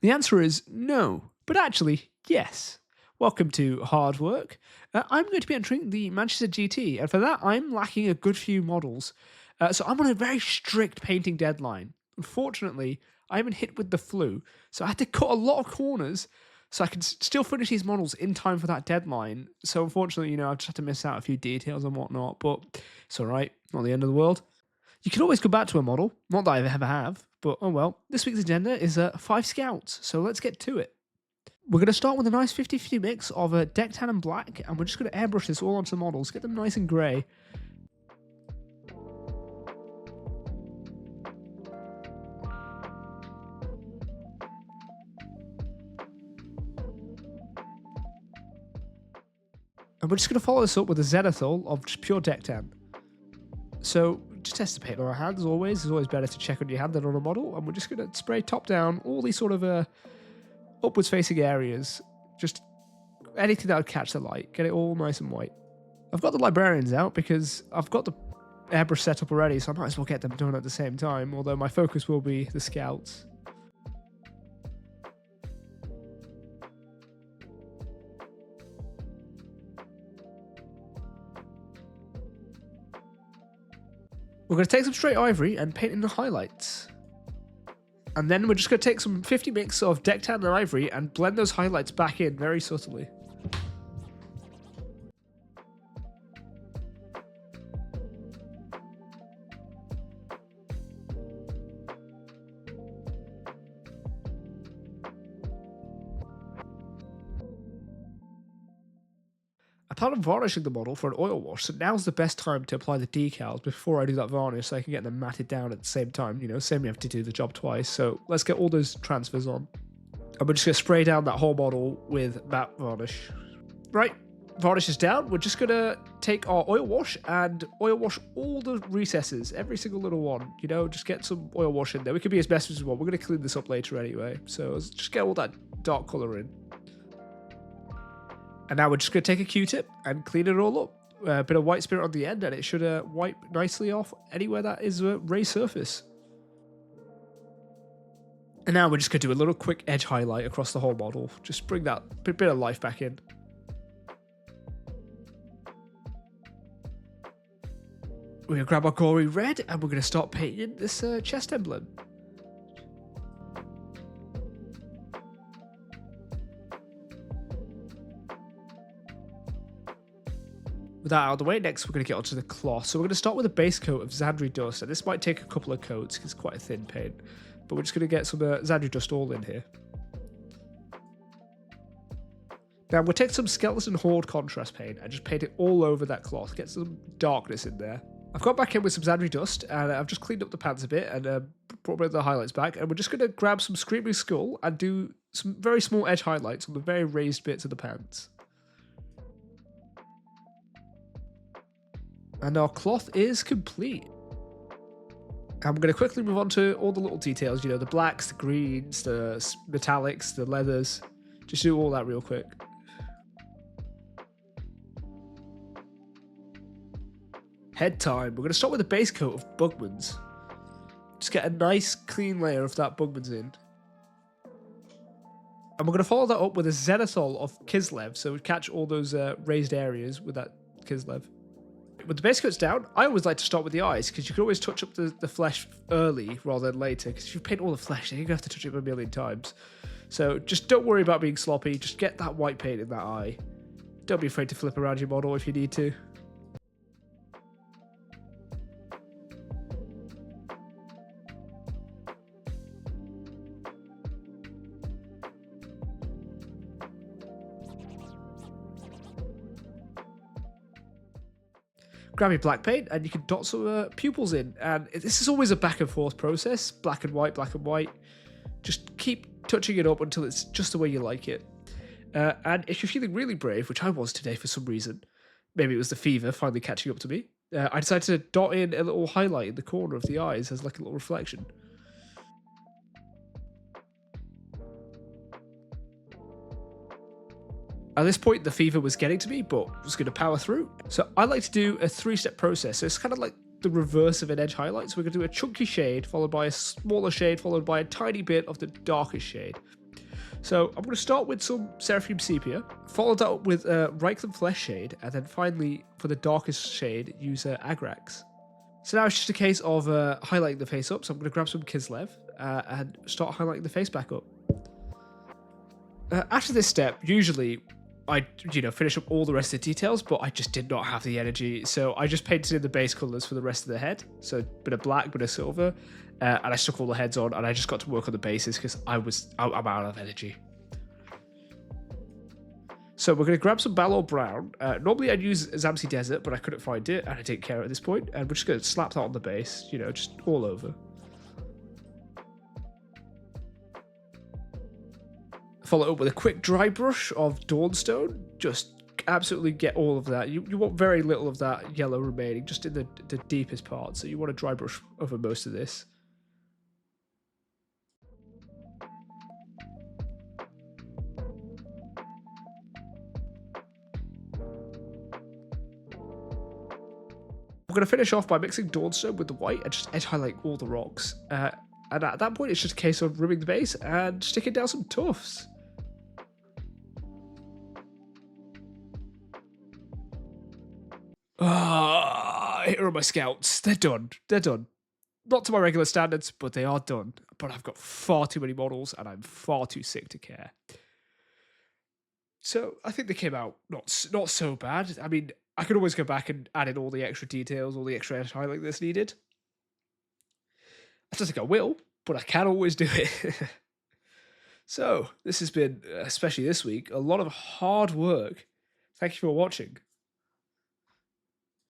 The answer is no, but actually, yes. Welcome to Hard Work. I'm going to be entering the Manchester GT, and for that, I'm lacking a good few models. So I'm on a very strict painting deadline. Unfortunately, I haven't hit with the flu, so I had to cut a lot of corners so I can still finish these models in time for that deadline. So unfortunately, I've just had to miss out a few details and whatnot, but it's all right. Not the end of the world. You can always go back to a model. Not that I ever have, but oh well. This week's agenda is 5 scouts, so let's get to it. We're going to start with a nice 50-50 mix of deck tan and black, and we're just going to airbrush this all onto the models, get them nice and grey. And we're just going to follow this up with a zenithal of just pure deck tan. So just test the paint on our hands as always. It's always better to check on your hand than on a model. And we're just going to spray top down all these sort of upwards facing areas. Just anything that would catch the light. Get it all nice and white. I've got the librarians out because I've got the airbrush set up already, so I might as well get them done at the same time, although my focus will be the scouts. We're going to take some straight ivory and paint in the highlights. And then we're just going to take some 50 mix of deck tan and ivory and blend those highlights back in very subtly. I plan on varnishing the model for an oil wash, so now's the best time to apply the decals before I do that varnish so I can get them matted down at the same time. Same you have to do the job twice, so let's get all those transfers on. And we're just going to spray down that whole model with matte varnish. Right, varnish is down. We're just going to take our oil wash and oil wash all the recesses, every single little one. Just get some oil wash in there. We can be as best as we want. We're going to clean this up later anyway, so let's just get all that dark colour in. And now we're just going to take a Q-tip and clean it all up. A bit of white spirit on the end, and it should wipe nicely off anywhere that is a raised surface. And now we're just going to do a little quick edge highlight across the whole model. Just bring that bit of life back in. We're going to grab our gory red, and we're going to start painting this chest emblem. With that out of the way, next we're going to get onto the cloth. So we're going to start with a base coat of Xandri dust, and this might take a couple of coats because it's quite a thin paint. But we're just going to get some Xandri dust all in here. Now we'll take some Skeleton Horde contrast paint and just paint it all over that cloth, get some darkness in there. I've got back in with some Xandri dust, and I've just cleaned up the pants a bit and brought the highlights back, and we're just going to grab some Screaming Skull and do some very small edge highlights on the very raised bits of the pants. And our cloth is complete. And we're going to quickly move on to all the little details, the blacks, the greens, the metallics, the leathers. Just do all that real quick. Head time. We're going to start with a base coat of Bugman's. Just get a nice clean layer of that Bugman's in. And we're going to follow that up with a zenithal of Kislev, so we catch all those raised areas with that Kislev. With the base coats down, I always like to start with the eyes, because you can always touch up the flesh early rather than later, because if you paint all the flesh, then you're going to have to touch it a million times. So just don't worry about being sloppy, just get that white paint in that eye. Don't be afraid to flip around your model if you need to. Grab your black paint and you can dot some pupils in, and this is always a back and forth process, black and white, just keep touching it up until it's just the way you like it. And if you're feeling really brave, which I was today for some reason, maybe it was the fever finally catching up to me, I decided to dot in a little highlight in the corner of the eyes as like a little reflection. At this point, the fever was getting to me, but I was going to power through. So I like to do a 3-step process. So it's kind of like the reverse of an edge highlight. So we're going to do a chunky shade, followed by a smaller shade, followed by a tiny bit of the darkest shade. So I'm going to start with some Seraphim Sepia, follow that up with Reichland Flesh Shade, and then finally, for the darkest shade, use Agrax. So now it's just a case of highlighting the face up. So I'm going to grab some Kislev and start highlighting the face back up. After this step, usually I, finish up all the rest of the details, but I just did not have the energy. So I just painted in the base colors for the rest of the head. So a bit of black, bit of silver, and I stuck all the heads on, and I just got to work on the bases because I'm out of energy. So we're going to grab some Balor Brown. Normally I'd use Zamsi Desert, but I couldn't find it, and I didn't care at this point. And we're just going to slap that on the base, just all over. Follow it up with a quick dry brush of Dawnstone. Just absolutely get all of that. You want very little of that yellow remaining, just in the deepest part. So you want a dry brush over most of this. We're going to finish off by mixing Dawnstone with the white and just edge highlight all the rocks. And at that point, it's just a case of rimming the base and sticking down some tufts. Here are my scouts. They're done. They're done. Not to my regular standards, but they are done. But I've got far too many models, and I'm far too sick to care. So I think they came out not so bad. I mean, I could always go back and add in all the extra details, all the extra highlight that's needed. I don't think I will, but I can always do it. So this has been, especially this week, a lot of hard work. Thank you for watching.